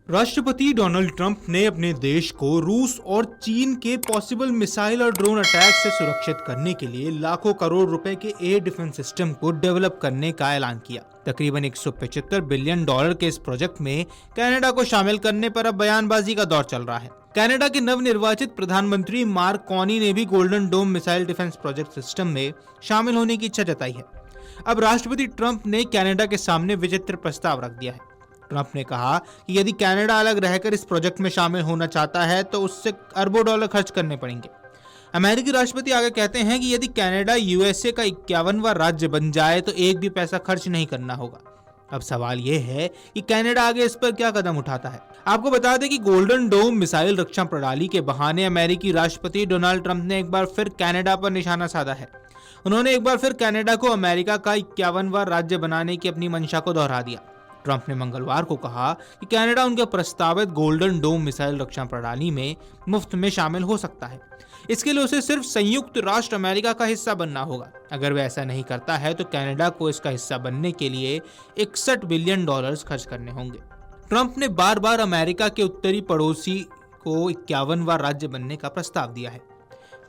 राष्ट्रपति Donald Trump ने अपने देश को रूस और चीन के पॉसिबल मिसाइल और ड्रोन अटैक से सुरक्षित करने के लिए लाखों करोड़ रुपए के एयर डिफेंस सिस्टम को डेवलप करने का ऐलान किया। तकरीबन 175 बिलियन डॉलर के इस प्रोजेक्ट में कनाडा को शामिल करने पर अब बयानबाजी का दौर चल रहा है। कनाडा के नवनिर्वाचित प्रधानमंत्री मार्क कार्नी ने भी golden dome missile defence project system में शामिल होने की इच्छा जताई है। अब राष्ट्रपति ट्रंप ने कनाडा के सामने विचित्र प्रस्ताव रख दिया है। ट्रंप ने कहा कि यदि कनाडा अलग रहकर इस प्रोजेक्ट में शामिल होना चाहता है तो उससे अरबों डॉलर खर्च करने पड़ेंगे। अमेरिकी राष्ट्रपति आगे कहते हैं कि यदि कनाडा यूएसए का 51वां राज्य बन जाए तो एक भी पैसा खर्च नहीं करना होगा। अब सवाल यह है कि कनाडा आगे इस पर क्या कदम उठाता है। आपको बता दें कि गोल्डन डोम मिसाइल रक्षा प्रणाली के बहाने अमेरिकी राष्ट्रपति डोनाल्ड ट्रंप ने एक बार फिर कनाडा पर निशाना साधा है। उन्होंने एक बार फिर कनाडा को अमेरिका का 51वां राज्य बनाने की अपनी मंशा को दोहरा दिया। ट्रंप ने मंगलवार को कहा कि कनाडा उनके प्रस्तावित गोल्डन डोम मिसाइल रक्षा प्रणाली में मुफ्त में शामिल हो सकता है। इसके लिए उसे सिर्फ संयुक्त राष्ट्र अमेरिका का हिस्सा बनना होगा। अगर वह ऐसा नहीं करता है तो कनाडा को इसका हिस्सा बनने के लिए 61 बिलियन डॉलर्स खर्च करने होंगे। ट्रंप ने बार बार अमेरिका के उत्तरी पड़ोसी को 51वां राज्य बनने का प्रस्ताव दिया है।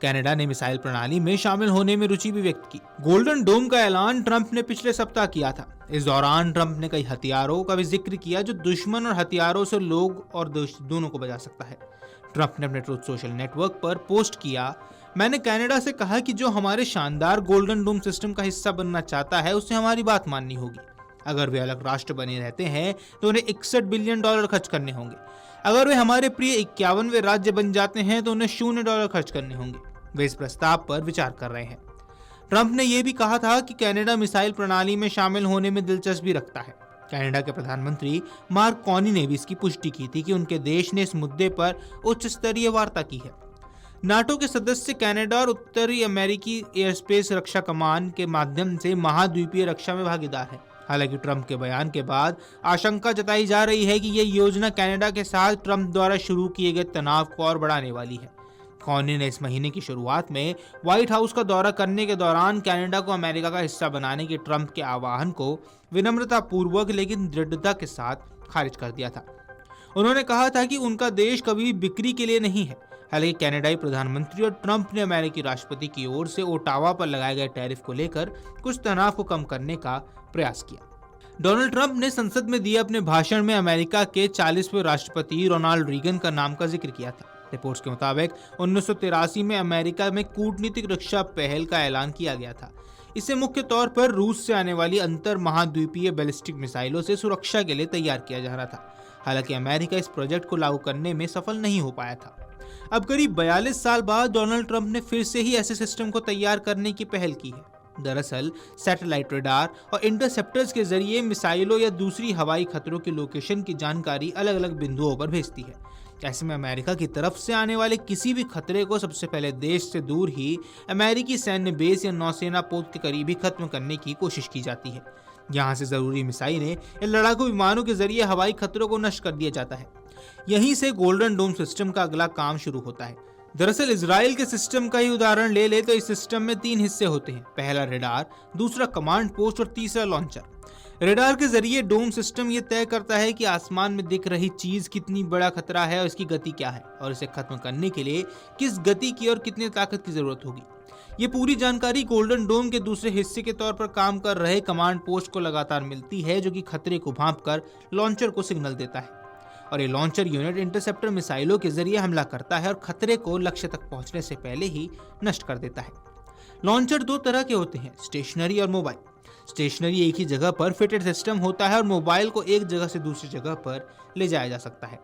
कनाडा ने मिसाइल प्रणाली में शामिल होने में रुचि भी व्यक्त की। गोल्डन डोम का ऐलान ट्रंप ने पिछले सप्ताह किया था। इस दौरान ट्रंप ने कई हथियारों का भी जिक्र किया जो दुश्मन और हथियारों से लोग और देश दोनों को बचा सकता है। ट्रंप ने अपने ट्रूथ सोशल नेटवर्क पर पोस्ट किया, मैंने कनाडा से कहा कि जो हमारे शानदार गोल्डन डोम सिस्टम का हिस्सा बनना चाहता है उसे हमारी बात माननी होगी। अगर वे अलग राष्ट्र बने रहते हैं तो उन्हें 61 बिलियन डॉलर खर्च करने होंगे। अगर वे हमारे प्रिय 51वें राज्य बन जाते हैं तो उन्हें $0 खर्च करने होंगे। वे इस प्रस्ताव पर विचार कर रहे हैं। ट्रंप ने यह भी कहा था कि कनाडा मिसाइल प्रणाली में शामिल होने में दिलचस्पी रखता है। कनाडा के प्रधानमंत्री मार्क कार्नी ने भी इसकी पुष्टि की थी कि उनके देश ने इस मुद्दे पर उच्च स्तरीय वार्ता की है। नाटो के सदस्य कनाडा और उत्तरी अमेरिकी एयरस्पेस रक्षा कमान के माध्यम से महाद्वीपीय रक्षा में भागीदार है। हालांकि ट्रंप के बयान के बाद आशंका जताई जा रही है कि यह योजना कनाडा के साथ ट्रंप द्वारा शुरू किए गए तनाव को और बढ़ाने वाली है। कार्नी ने इस महीने की शुरुआत में व्हाइट हाउस का दौरा करने के दौरान कनाडा को अमेरिका का हिस्सा बनाने के ट्रंप के आह्वान को विनम्रतापूर्वक लेकिन दृढ़ता के साथ खारिज कर दिया था। उन्होंने कहा था कि उनका देश कभी बिक्री के लिए नहीं है। हालांकि कनाडाई प्रधानमंत्री और ट्रंप ने अमेरिकी राष्ट्रपति की ओर से ओटावा पर लगाए गए टैरिफ को लेकर कुछ तनाव को कम करने का प्रयास किया। डोनाल्ड ट्रंप ने संसद में दिए अपने भाषण में अमेरिका के 40वें राष्ट्रपति रोनाल्ड रीगन का नाम का जिक्र किया था। रिपोर्ट्स के मुताबिक 1983 में अमेरिका में कूटनीतिक रक्षा पहल का ऐलान किया गया था। इसे मुख्य तौर पर रूस से आने वाली अंतर महाद्वीपीय बैलिस्टिक मिसाइलों से सुरक्षा के लिए तैयार किया जा रहा था। हालांकि अमेरिका इस प्रोजेक्ट को लागू करने में सफल नहीं हो पाया था। अब करीब 42 साल बाद डोनाल्ड ट्रंप ने फिर से ही ऐसे सिस्टम को तैयार करने की पहल की है। दरअसल सैटेलाइट रडार और इंटरसेप्टर्स के जरिए मिसाइलों या दूसरी हवाई खतरों की लोकेशन की जानकारी अलग अलग बिंदुओं पर भेजती है। ऐसे में अमेरिका की तरफ से आने वाले किसी भी खतरे को सबसे पहले देश से दूर ही अमेरिकी सैन्य बेस या नौसेना पोत के करीब ही खत्म करने की कोशिश की जाती है। यहाँ से जरूरी मिसाइलें या लड़ाकू विमानों के जरिए हवाई खतरों को नष्ट कर दिया जाता है। यहीं से गोल्डन डोम सिस्टम का अगला काम शुरू होता है। दरअसल इजराइल के सिस्टम का ही उदाहरण ले ले तो इस सिस्टम में 3 हिस्से होते हैं। पहला रडार, दूसरा कमांड पोस्ट और तीसरा लॉन्चर। रडार के जरिए डोम सिस्टम ये तय करता है कि आसमान में दिख रही चीज कितनी बड़ा खतरा है और इसकी गति क्या है और इसे खत्म करने के लिए किस गति की और कितनी ताकत की जरूरत होगी। ये पूरी जानकारी गोल्डन डोम के दूसरे हिस्से के तौर पर काम कर रहे कमांड पोस्ट को लगातार मिलती है, जो कि खतरे को भांपकर लॉन्चर को सिग्नल देता है। और ये लॉन्चर यूनिट इंटरसेप्टर मिसाइलों के जरिए हमला करता है और खतरे को लक्ष्य तक पहुंचने से पहले ही नष्ट कर देता है। लॉन्चर 2 तरह के होते हैं, स्टेशनरी और मोबाइल। स्टेशनरी एक ही जगह पर फिटेड सिस्टम होता है और मोबाइल को एक जगह से दूसरी जगह पर ले जाया जा सकता है,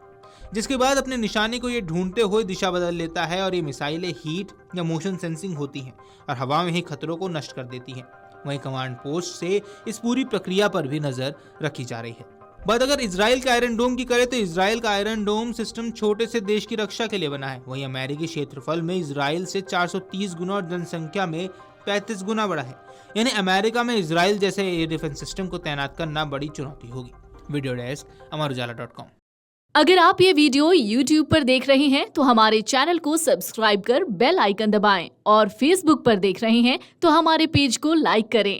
जिसके बाद अपने निशाने को ये ढूंढते हुए दिशा बदल लेता है और ये मिसाइलें हीट या मोशन सेंसिंग होती हैं और हवा में ही खतरों को नष्ट कर देती हैं। वहीं कमांड पोस्ट से इस पूरी प्रक्रिया पर भी नजर रखी जा रही है। बात अगर इजराइल के आयरन डोम की करें तो इजराइल का आयरन डोम सिस्टम छोटे से देश की रक्षा के लिए बना है। वहीं अमेरिकी क्षेत्रफल में इजराइल से 430 गुना और जनसंख्या में 35 गुना बड़ा है। यानी अमेरिका में इजराइल जैसे एयर डिफेंस सिस्टम को तैनात करना बड़ी चुनौती होगी। Video desk Amarujala dot com. अगर आप ये वीडियो YouTube पर देख रहे हैं तो हमारे चैनल को सब्सक्राइब कर बेल आइकन दबाएं और Facebook पर देख रहे हैं तो हमारे पेज को लाइक करें।